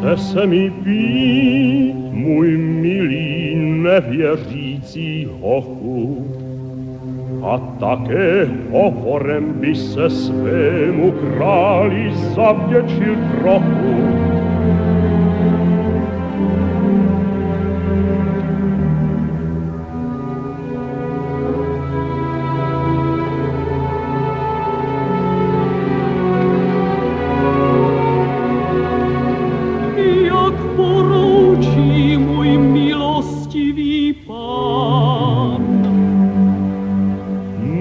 Chce se mi pít, můj milý nevěřící hochu, a také hovorem by se svému králi zavděčil trochu.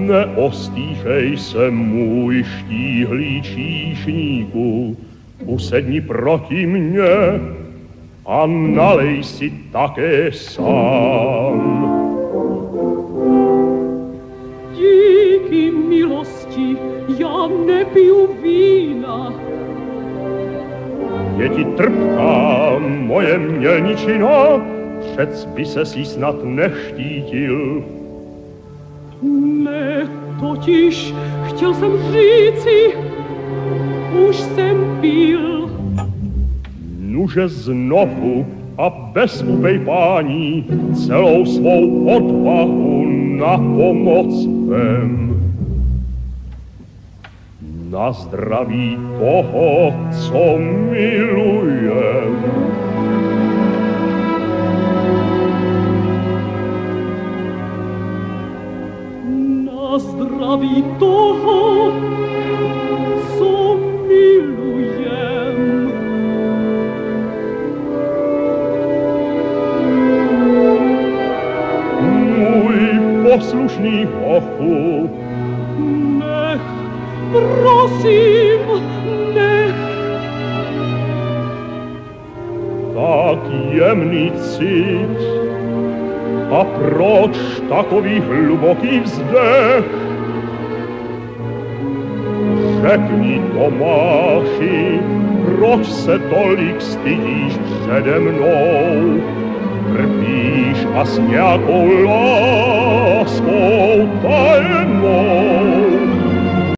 Neostýchej se, můj štíhlý číšníku, usedni proti mně a nalej si také sám. Díky milosti, já nepiju vína. Je ti trpká moje mělničina, přec by se si snad neštítil. Ne, totiž chtěl jsem říci, už jsem pil. Nuže znovu a bez ubejpání celou svou odvahu na pomoc vem. Na zdraví toho, co milujem. Na zdraví toho, co milujem. Můj poslušný hochu, nech, prosím, nech. Tak jemný cit, a proč takový hluboký vzdech? Řekni, Tomáši, proč se tolik stydíš přede mnou? Trpíš a s nějakou láskou tajenou